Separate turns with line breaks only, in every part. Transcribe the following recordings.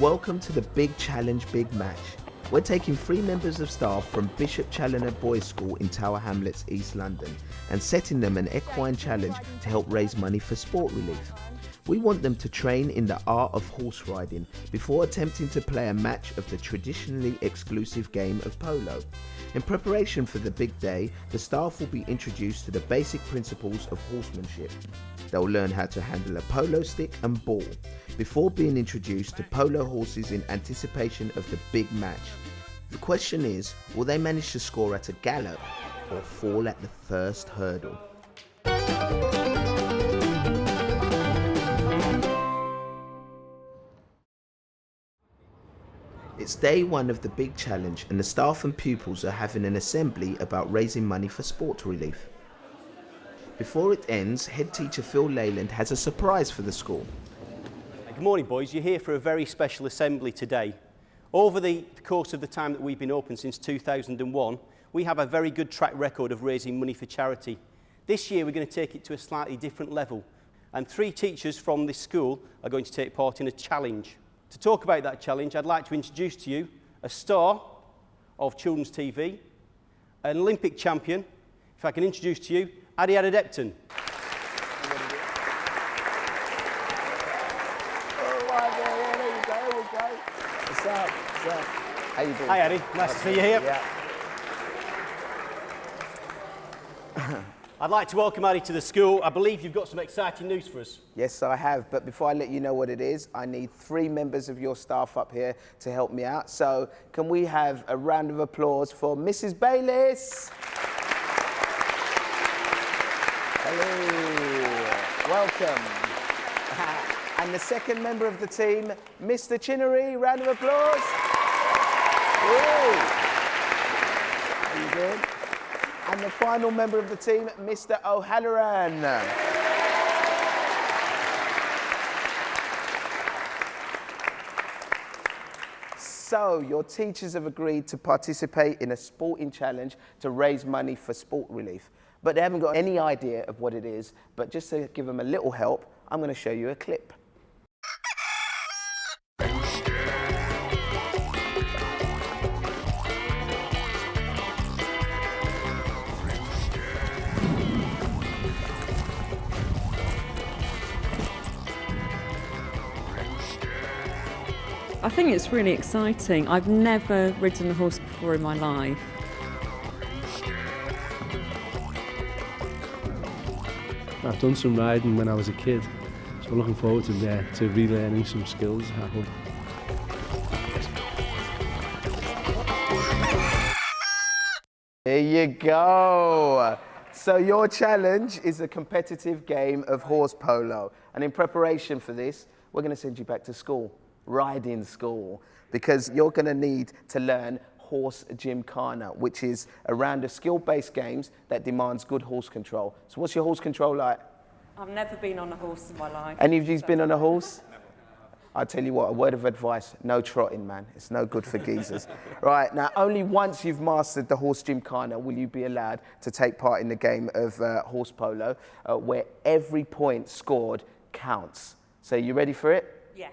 Welcome to the Big Challenge Big Match. We're taking 3 members of staff from Bishop Challoner Boys School in Tower Hamlets, East London, and setting them an equine challenge to help raise money for sport relief. We want them to train in the art of horse riding before attempting to play a match of the traditionally exclusive game of polo. In preparation for the big day, the staff will be introduced to the basic principles of horsemanship. They'll learn how to handle a polo stick and ball before being introduced to polo horses in anticipation of the big match. The question is, will they manage to score at a gallop or fall at the first hurdle? It's day 1 of the big challenge and the staff and pupils are having an assembly about raising money for sport relief. Before it ends, head teacher Phil Leyland has a surprise for the school.
Good morning, boys. You're here for a very special assembly today. Over the course of the time that we've been open since 2001, we have a very good track record of raising money for charity. This year we're going to take it to a slightly different level, and 3 teachers from this school are going to take part in a challenge. To talk about that challenge, I'd like to introduce to you a star of children's TV, an Olympic champion, if I can introduce to you, Adi Adedepton.
What's up? How you doing?
Hi, Adi. Nice to see you here.
Yeah.
I'd like to welcome Adi to the school. I believe you've got some exciting news for us.
Yes, I have. But before I let you know what it is, I need 3 members of your staff up here to help me out. So can we have a round of applause for Mrs. Bayliss? Hello. Welcome. And the second member of the team, Mr. Chinnery. Round of applause. Ooh. How you doing? And the final member of the team, Mr. O'Halloran. So, your teachers have agreed to participate in a sporting challenge to raise money for sport relief. But they haven't got any idea of what it is. But just to give them a little help, I'm going to show you a clip.
I think it's really exciting. I've never ridden a horse before in my life.
I've done some riding when I was a kid, so I'm looking forward to relearning some skills. I hope.
There you go. So your challenge is a competitive game of horse polo. And in preparation for this, we're going to send you back to school, riding school, because you're going to need to learn horse gymkhana, which is a round of skill-based games that demands good horse control. So what's your horse control like?
I've never been on a horse in my life.
Any of you's been on a horse? I'll tell you what, a word of advice, no trotting, man. It's no good for geezers. Right, now, only once you've mastered the horse gymkhana will you be allowed to take part in the game of horse polo, where every point scored counts. So you ready for it?
Yeah.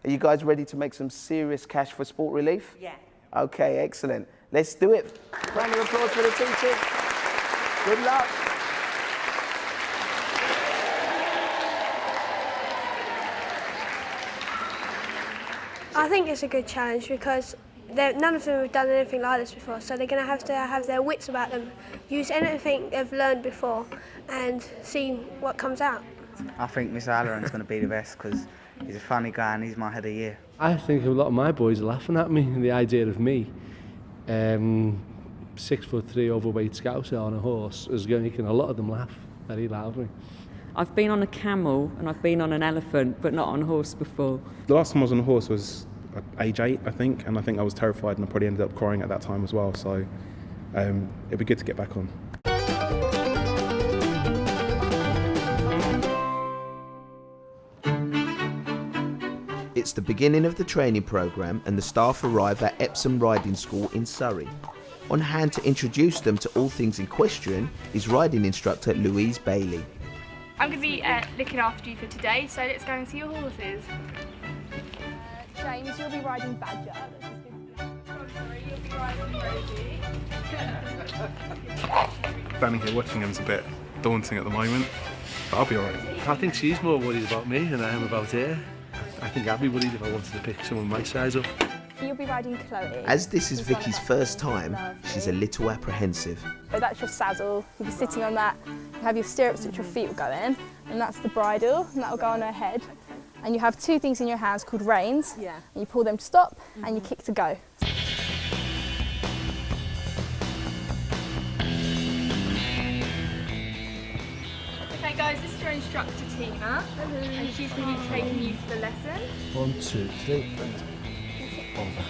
Are you guys ready to make some serious cash for sport relief?
Yeah.
Okay, excellent. Let's do it. Round of applause for the teachers. Good luck.
I think it's a good challenge because none of them have done anything like this before, so they're going to have their wits about them, use anything they've learned before and see what comes out.
I think Mr. Halloran's going to be the best because he's a funny guy and he's my head of year.
I think a lot of my boys are laughing at me, the idea of me, 6'3" overweight scouser on a horse, is making a lot of them laugh very loudly.
I've been on a camel and I've been on an elephant, but not on a horse before.
The last time I was on a horse was age 8, I think, and I think I was terrified and I probably ended up crying at that time as well, so it'd be good to get back on.
It's the beginning of the training programme and the staff arrive at Epsom Riding School in Surrey. On hand to introduce them to all things equestrian is riding instructor Louise Bailey.
I'm going to be looking after you for today, so let's go and see your horses.
James, you're
you'll be riding Badger. You'll be riding Rosie.
Standing here watching him's a bit daunting at the moment, but I'll be alright.
I think she's more worried about me than I am about her. I think I'd be worried if I wanted to pick someone my size up.
You'll be riding Chloe.
As this is Vicky's first time, she's a little apprehensive.
So that's your saddle. You'll be sitting on that. You have your stirrups which your feet will go in, and that's the bridle, and that will go on her head. And you have two things in your hands called reins. Yeah. And you pull them to stop, and you kick to go. Okay guys, this is your instructor Tina, and she's going to be taking you for the lesson.
1, 2, 3. Over.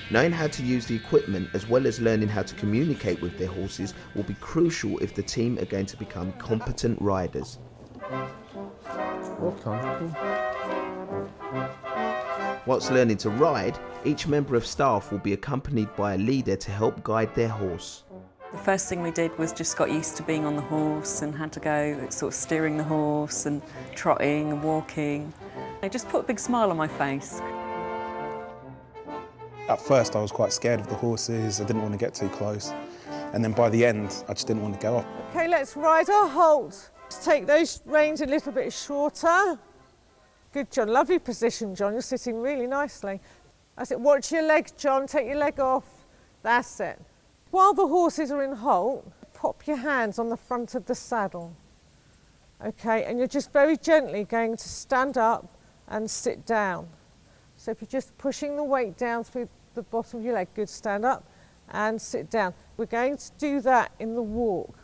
Knowing how to use the equipment as well as learning how to communicate with their horses will be crucial if the team are going to become competent riders. Whilst learning to ride, each member of staff will be accompanied by a leader to help guide their horse.
The first thing we did was just got used to being on the horse and had to go sort of steering the horse and trotting and walking. It just put a big smile on my face.
At first I was quite scared of the horses, I didn't want to get too close, and then by the end I just didn't want to go off.
Okay, let's ride our halt. Let's take those reins a little bit shorter. Good, John. Lovely position, John. You're sitting really nicely. That's it. Watch your leg, John. Take your leg off. That's it. While the horses are in halt, pop your hands on the front of the saddle. Okay, and you're just very gently going to stand up and sit down. So if you're just pushing the weight down through the bottom of your leg, good, stand up and sit down. We're going to do that in the walk.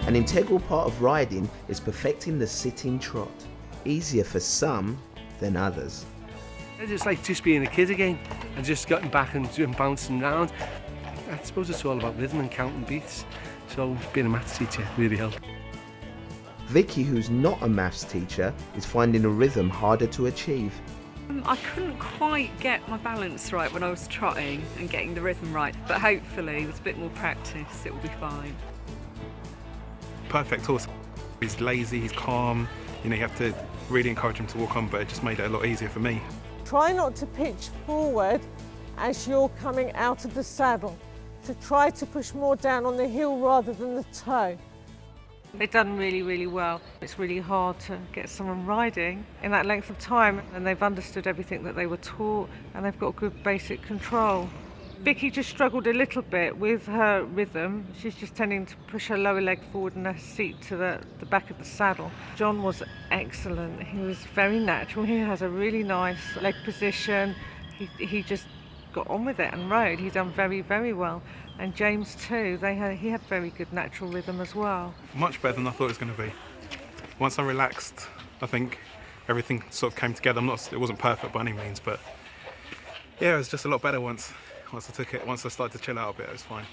An integral part of riding is perfecting the sitting trot. Easier for some than others.
It's like just being a kid again and just getting back and bouncing around. I suppose it's all about rhythm and counting beats, so being a maths teacher really helped.
Vicky, who's not a maths teacher, is finding a rhythm harder to achieve.
I couldn't quite get my balance right when I was trotting and getting the rhythm right, but hopefully with a bit more practice it will be fine.
Perfect horse. He's lazy, he's calm, you know, you have to really encourage him to walk on, but it just made it a lot easier for me.
Try not to pitch forward as you're coming out of the saddle. So try to push more down on the heel rather than the toe.
They've done really, really well. It's really hard to get someone riding in that length of time, and they've understood everything that they were taught, and they've got good basic control. Vicky just struggled a little bit with her rhythm. She's just tending to push her lower leg forward and her seat to the back of the saddle. John was excellent. He was very natural. He has a really nice leg position. He just got on with it and rode. He done very, very well. And James too, he had very good natural rhythm as well.
Much better than I thought it was going to be. Once I relaxed, I think everything sort of came together. It wasn't perfect by any means, but yeah, it was just a lot better once I started to chill out a bit, it was fine.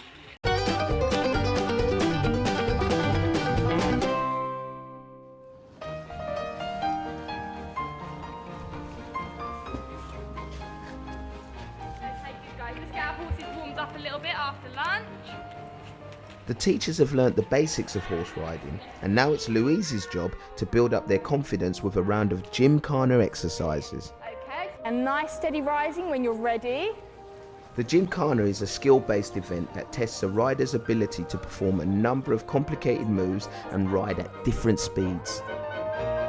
Up a little bit after lunch.
The teachers have learnt the basics of horse riding, and now it's Louise's job to build up their confidence with a round of gymkhana exercises.
Okay, and nice steady rising when you're ready.
The gymkhana is a skill-based event that tests a rider's ability to perform a number of complicated moves and ride at different speeds.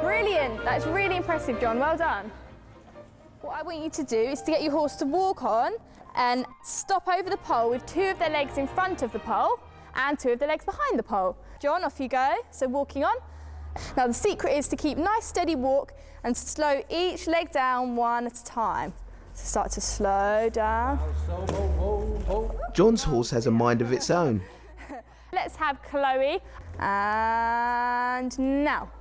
Brilliant, that's really impressive, John, well done. What I want you to do is to get your horse to walk on and stop over the pole with two of their legs in front of the pole and two of their legs behind the pole. John, off you go, so walking on. Now the secret is to keep nice steady walk and slow each leg down one at a time. So start to slow down.
John's horse has a mind of its own.
Let's have Chloe, and now.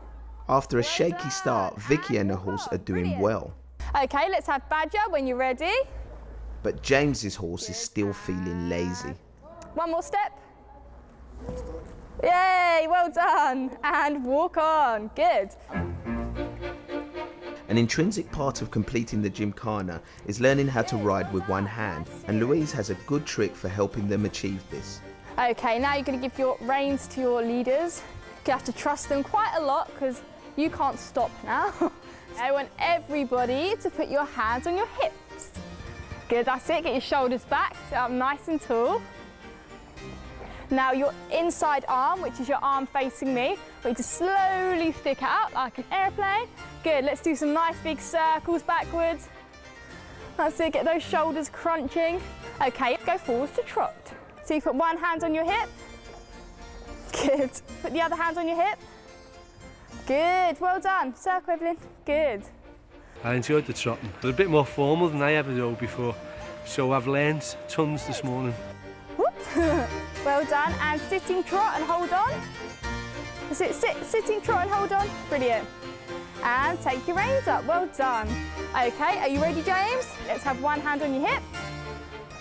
After a shaky start, Vicky and her horse are doing well.
Okay, let's have Badger when you're ready.
But James's horse is still feeling lazy.
One more step. Yay, well done. And walk on, good.
An intrinsic part of completing the gymkhana is learning how to ride with one hand, and Louise has a good trick for helping them achieve this.
Okay, now you're going to give your reins to your leaders. You have to trust them quite a lot because you can't stop now. I want everybody to put your hands on your hips. Good, that's it. Get your shoulders back, sit up nice and tall. Now your inside arm, which is your arm facing me, we need to slowly stick out like an airplane. Good, let's do some nice big circles backwards. That's it, get those shoulders crunching. Okay, go forwards to trot. So you put one hand on your hip. Good. Put the other hand on your hip. Good, well done. Circle, Evelyn. Good.
I enjoyed the trotting. It was a bit more formal than I ever did before, so I've learned tons this morning.
Whoop. Well done. And sitting trot and hold on. Is it sitting trot and hold on? Brilliant. And take your reins up. Well done. Okay, are you ready, James? Let's have one hand on your hip.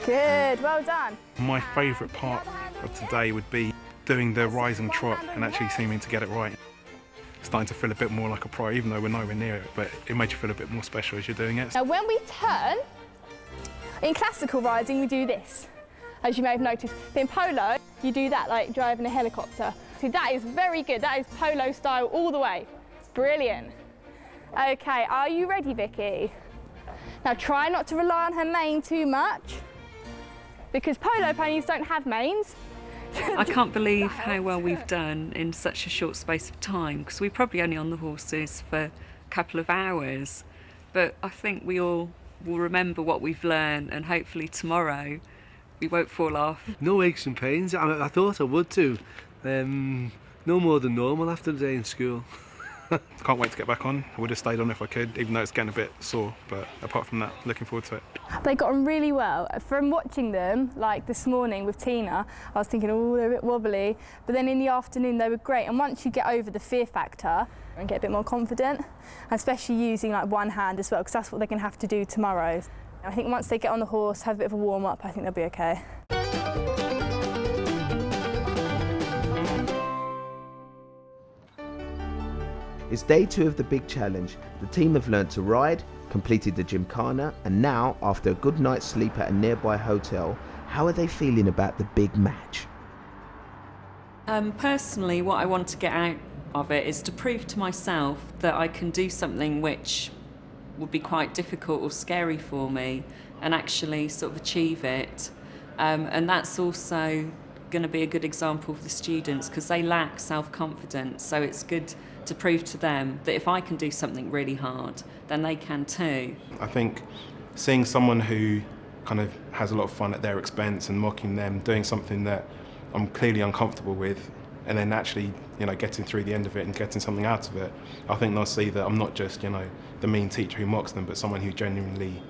Good, well done.
My favourite part of today would be doing the rising trot and actually seeming to get it right. Starting to feel a bit more like a pro, even though we're nowhere near it, but it makes you feel a bit more special as you're doing it.
Now when we turn, in classical riding we do this, as you may have noticed. But in polo, you do that like driving a helicopter. So that is very good, that is polo style all the way. Brilliant. Okay, are you ready, Vicky? Now try not to rely on her mane too much, because polo ponies don't have manes.
I can't believe how well we've done in such a short space of time, because we're probably only on the horses for a couple of hours, but I think we all will remember what we've learned, and hopefully tomorrow we won't fall off.
No aches and pains. I thought I would too. No more than normal after the day in school.
Can't wait to get back on. I would have stayed on if I could, even though it's getting a bit sore, but apart from that, looking forward to it.
They got on really well. From watching them, like this morning with Tina, I was thinking, oh, they're a bit wobbly, but then in the afternoon they were great. And once you get over the fear factor and get a bit more confident, and especially using like one hand as well, because that's what they're going to have to do tomorrow. I think once they get on the horse, have a bit of a warm-up, I think they'll be okay.
It's day 2 of the big challenge. The team have learnt to ride, completed the gymkhana, and now, after a good night's sleep at a nearby hotel, how are they feeling about the big match?
Personally, what I want to get out of it is to prove to myself that I can do something which would be quite difficult or scary for me, and actually sort of achieve it. And that's also going to be a good example for the students, because they lack self-confidence, so it's good to prove to them that if I can do something really hard, then they can too.
I think seeing someone who kind of has a lot of fun at their expense and mocking them, doing something that I'm clearly uncomfortable with, and then actually, getting through the end of it and getting something out of it, I think they'll see that I'm not just, the mean teacher who mocks them, but someone who genuinely,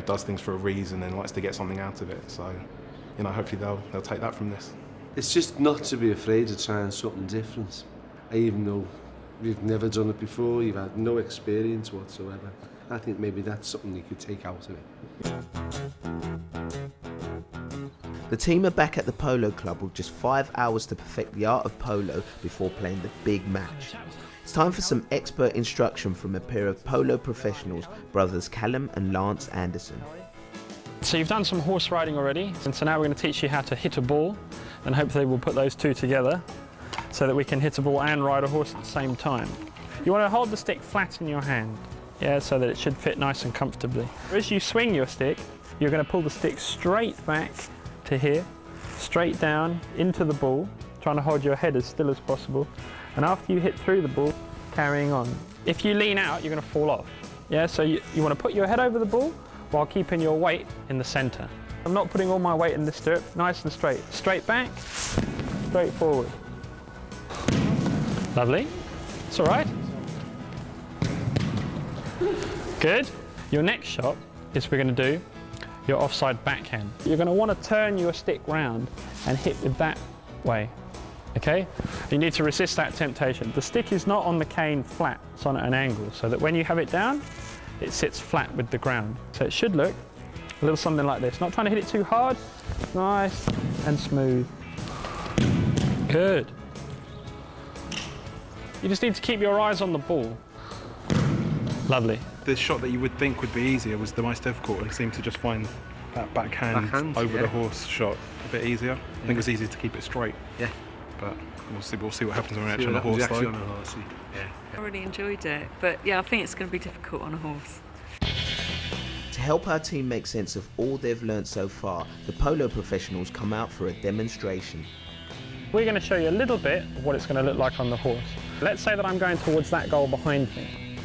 does things for a reason and likes to get something out of it. So, hopefully they'll take that from this.
It's just not to be afraid of trying something different, even though you've never done it before, you've had no experience whatsoever. I think maybe that's something you could take out of it.
The team are back at the polo club with just 5 hours to perfect the art of polo before playing the big match. It's time for some expert instruction from a pair of polo professionals, brothers Callum and Lance Anderson.
So you've done some horse riding already, and so now we're going to teach you how to hit a ball, and hopefully we'll put those two together so that we can hit a ball and ride a horse at the same time. You want to hold the stick flat in your hand, so that it should fit nice and comfortably. As you swing your stick, you're going to pull the stick straight back to here, straight down into the ball, trying to hold your head as still as possible, and after you hit through the ball, carrying on. If you lean out, you're going to fall off. So you want to put your head over the ball while keeping your weight in the centre. I'm not putting all my weight in the stirrup, nice and straight. Straight back, straight forward. Lovely. It's all right. Good. Your next shot is we're going to do your offside backhand. You're going to want to turn your stick round and hit with that way. Okay? You need to resist that temptation. The stick is not on the cane flat, it's on at an angle, so that when you have it down, it sits flat with the ground. So it should look a little something like this. Not trying to hit it too hard, nice and smooth. Good. You just need to keep your eyes on the ball. Lovely.
The shot that you would think would be easier was the most difficult, and seemed to just find that backhand over the horse shot a bit easier. I think it was easier to keep it straight.
Yeah.
But we'll see what happens when we're actually on the horse.
I really enjoyed it, but yeah, I think it's going to be difficult on a horse.
To help our team make sense of all they've learnt so far, the polo professionals come out for a demonstration.
We're going to show you a little bit of what it's going to look like on the horse. Let's say that I'm going towards that goal behind me.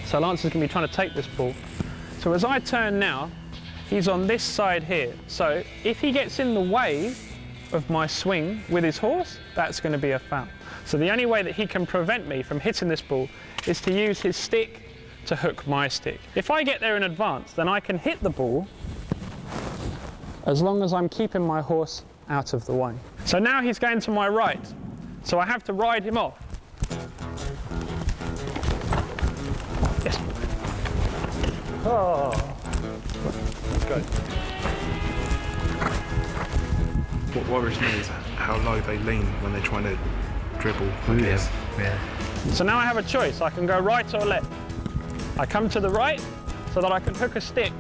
So Lance is going to be trying to take this ball. So as I turn now, he's on this side here. So if he gets in the way of my swing with his horse, that's going to be a foul. So the only way that he can prevent me from hitting this ball is to use his stick to hook my stick. If I get there in advance, then I can hit the ball as long as I'm keeping my horse out of the way. So now he's going to my right, so I have to ride him off. Yes. Oh. Let's go.
What worries me is how low they lean when they're trying to dribble, I guess.
Yeah.
So now I have a choice. I can go right or left. I come to the right so that I can hook a stick.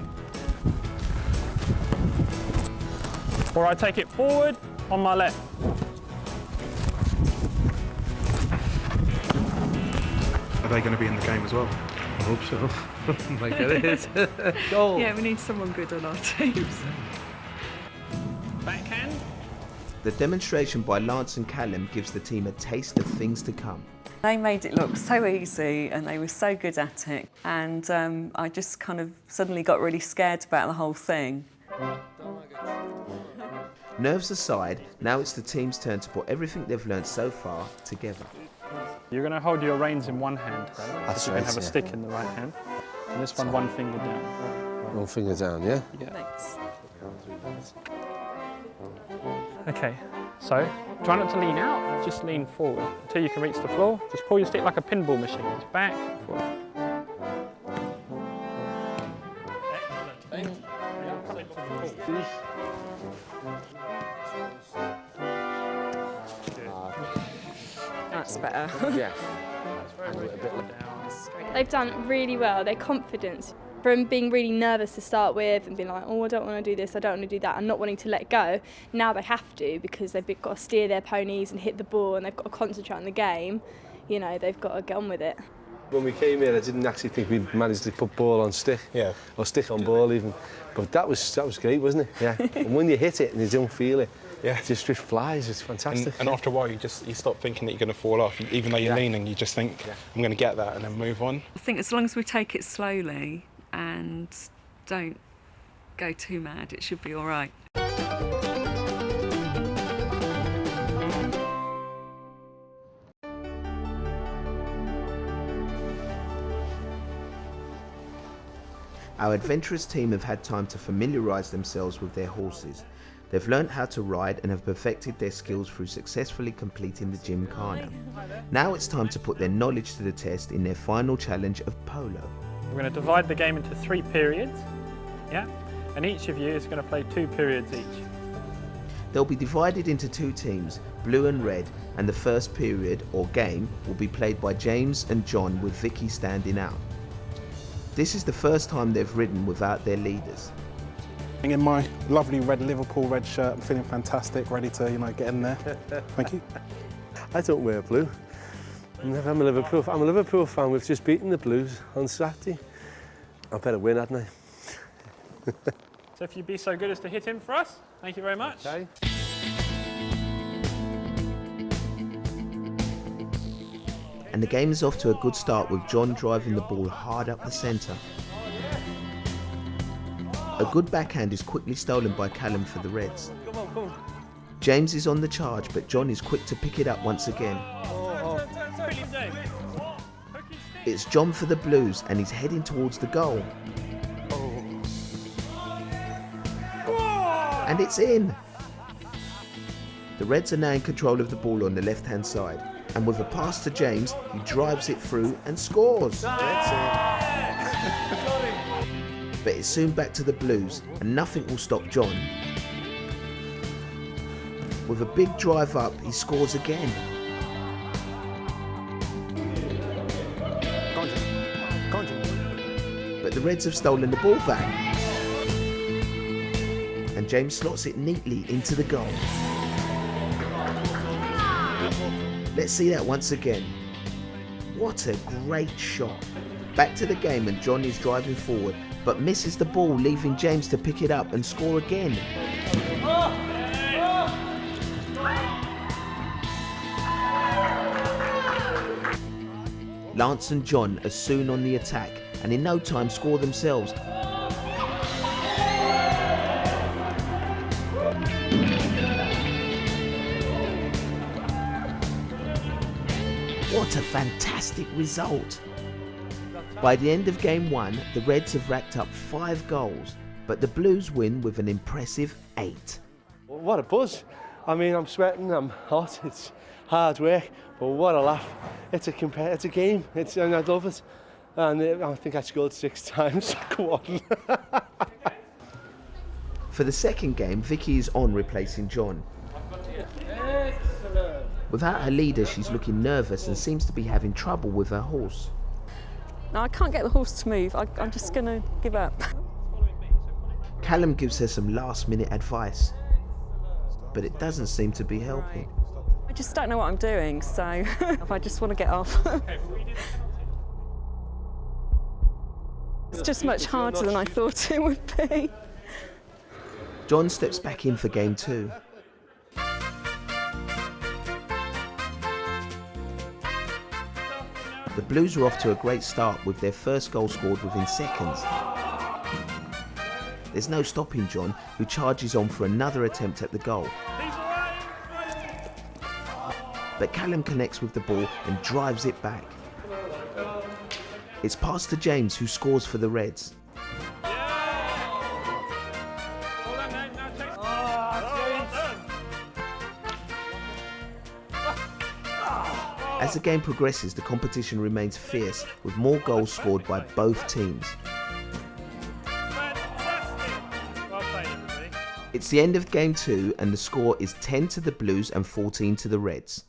Or I take it forward on my left.
Are they going to be in the game as well?
I hope so. Might get it. Goal.
Yeah, we need someone good on our teams.
Backhand.
The demonstration by Lance and Callum gives the team a taste of things to come.
They made it look so easy and they were so good at it, and I just kind of suddenly got really scared about the whole thing.
Nerves aside, now it's the team's turn to put everything they've learned so far together.
You're going to hold your reins in one hand.
That's
so you
right,
can have a
yeah.
stick in the right hand. And this one finger down.
One finger down, yeah?
Yeah.
Thanks.
Okay, so try not to lean out, just lean forward until you can reach the floor. Just pull your stick like a pinball machine. It's back, forward.
That's better.
Yeah.
They've done really well. Their confidence, from being really nervous to start with and being like, oh, I don't want to do this, I don't want to do that, and not wanting to let go, now they have to because they've got to steer their ponies and hit the ball and they've got to concentrate on the game. You know, they've got to get on with it.
When we came here, I didn't actually think we'd managed to put ball on stick. Yeah. Or stick on ball even. But that was great, wasn't it? Yeah. And when you hit it and you don't feel it,
yeah,
it just flies. It's fantastic.
And after a while, you stop thinking that you're going to fall off. Even though you're leaning, you just think, I'm going to get that, and then move on.
I think as long as we take it slowly and don't go too mad, it should be all right.
Our adventurous team have had time to familiarise themselves with their horses. They've learnt how to ride and have perfected their skills through successfully completing the gymkhana. Now it's time to put their knowledge to the test in their final challenge of polo.
We're going to divide the game into 3 periods, yeah? And each of you is going to play 2 periods each.
They'll be divided into 2 teams, blue and red, and the first period, or game, will be played by James and John with Vicky standing out. This is the first time they've ridden without their leaders.
In my lovely Liverpool red shirt, I'm feeling fantastic, ready to get in there. Thank you.
I don't wear blue. I'm a Liverpool fan. We've just beaten the Blues on Saturday. I better win, hadn't I?
So if you'd be so good as to hit him for us, thank you very much.
Okay.
And the game is off to a good start with John driving the ball hard up the centre. A good backhand is quickly stolen by Callum for the Reds. James is on the charge, but John is quick to pick it up once again. It's John for the Blues and he's heading towards the goal. And it's in! The Reds are now in control of the ball on the left-hand side. And with a pass to James, he drives it through and scores! But it's soon back to the Blues, and nothing will stop John. With a big drive up, he scores again. But the Reds have stolen the ball back. and James slots it neatly into the goal. Let's see that once again. What a great shot. Back to the game and John is driving forward, but misses the ball, leaving James to pick it up and score again. Lance and John are soon on the attack and in no time score themselves. What a fantastic result! By the end of game 1, the Reds have racked up 5 goals, but the Blues win with an impressive 8.
What a buzz. I mean, I'm sweating, I'm hot, it's hard work, but what a laugh. It's a game, and I love it. And I think I scored 6 times. Come on.
For the second game, Vicky is on replacing John. Without her leader, she's looking nervous and seems to be having trouble with her horse.
No, I can't get the horse to move. I'm just going to give up.
Callum gives her some last-minute advice, but it doesn't seem to be helping.
I just don't know what I'm doing, so I just want to get off. It's just much harder than I thought it would be.
John steps back in for game 2. The Blues are off to a great start with their first goal scored within seconds. There's no stopping John, who charges on for another attempt at the goal. But Callum connects with the ball and drives it back. It's passed to James, who scores for the Reds. As the game progresses, the competition remains fierce, with more goals scored by both teams. It's the end of game 2 and the score is 10 to the Blues and 14 to the Reds.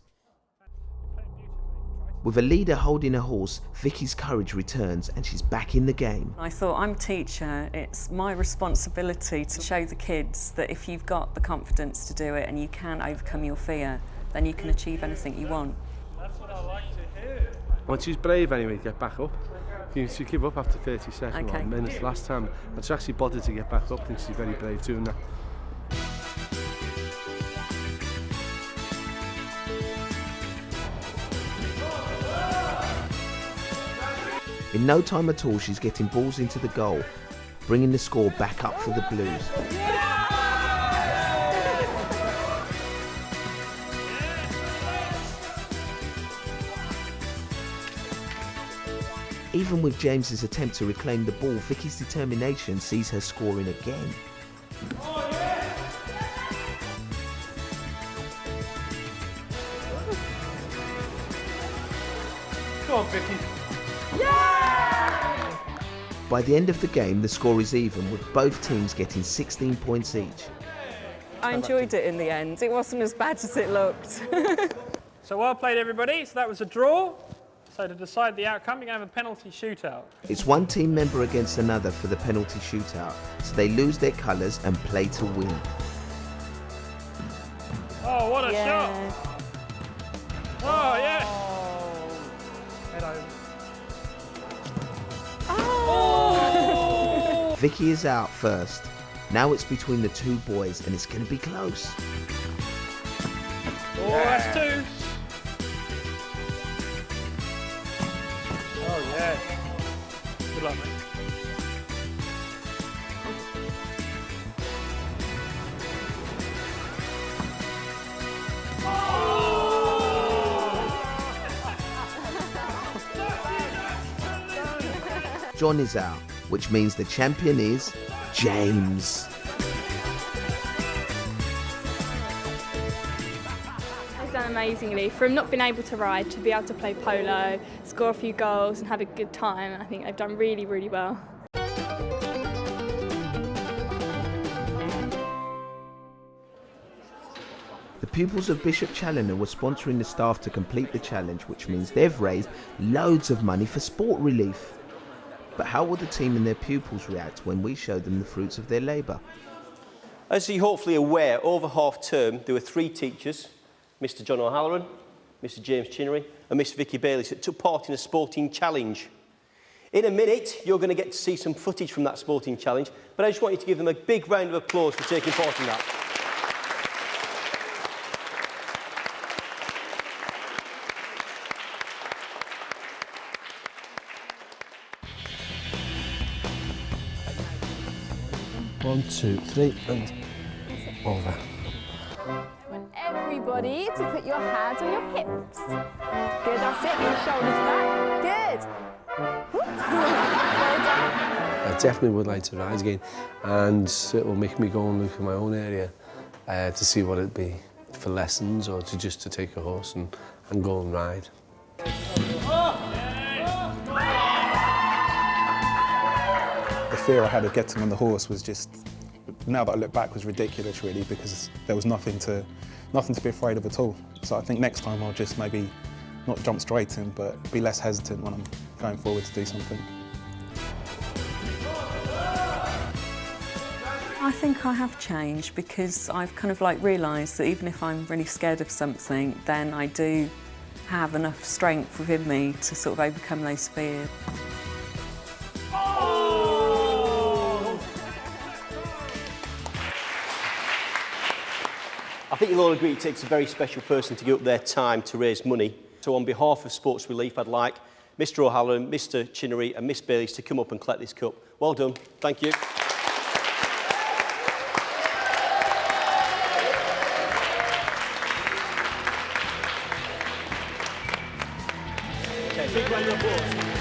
With a leader holding a horse, Vicky's courage returns and she's back in the game.
I thought, I'm a teacher, it's my responsibility to show the kids that if you've got the confidence to do it and you can overcome your fear, then you can achieve anything you want.
That's what I like to hear. Well, she's brave anyway to get back up. She give up after 30 seconds,
Okay.
minutes last time. And she's actually bothered to get back up. I think she's very brave doing that.
In no time at all, she's getting balls into the goal, bringing the score back up for the Blues. Even with James's attempt to reclaim the ball, Vicky's determination sees her scoring again.
Go on, Vicky.
By the end of the game, the score is even, with both teams getting 16 points each.
I enjoyed it in the end. It wasn't as bad as it looked.
So well played, everybody. So that was a draw. So to decide the outcome, you're going to have a penalty shootout.
It's one team member against another for the penalty shootout, so they lose their colours and play to win.
Oh, what a shot! Oh, yeah!
Oh!
Vicky is out first. Now it's between the two boys and it's going to be close.
Oh, that's 2. Oh, yeah. Good luck, mate.
John is out, which means the champion is James.
I've done amazingly. From not being able to ride to be able to play polo, score a few goals and have a good time, I think I've done really, really well.
The pupils of Bishop Challoner were sponsoring the staff to complete the challenge, which means they've raised loads of money for sport relief. But how will the team and their pupils react when we show them the fruits of their labour?
As you're hopefully aware, over half term there were 3 teachers, Mr John O'Halloran, Mr James Chinnery and Miss Vicky Bayliss, that took part in a sporting challenge. In a minute, you're going to get to see some footage from that sporting challenge, but I just want you to give them a big round of applause for taking part in that.
One, two, three, and over.
Want everybody to put your hands on your hips. Good, that's it. Your shoulders back. Good. Well done.
I definitely would like to ride again, and it will make me go and look in my own area to see what it'd be for lessons or to just to take a horse and go and ride.
The fear I had of getting on the horse was just, now that I look back, was ridiculous really, because there was nothing to be afraid of at all. So I think next time I'll just maybe not jump straight in, but be less hesitant when I'm going forward to do something.
I think I have changed because I've kind of like realised that even if I'm really scared of something, then I do have enough strength within me to sort of overcome those fears.
I think you'll all agree it takes a very special person to give up their time to raise money. So on behalf of Sports Relief, I'd like Mr O'Halloran, Mr Chinnery and Miss Bayliss to come up and collect this cup. Well done. Thank you. Okay, big round of applause.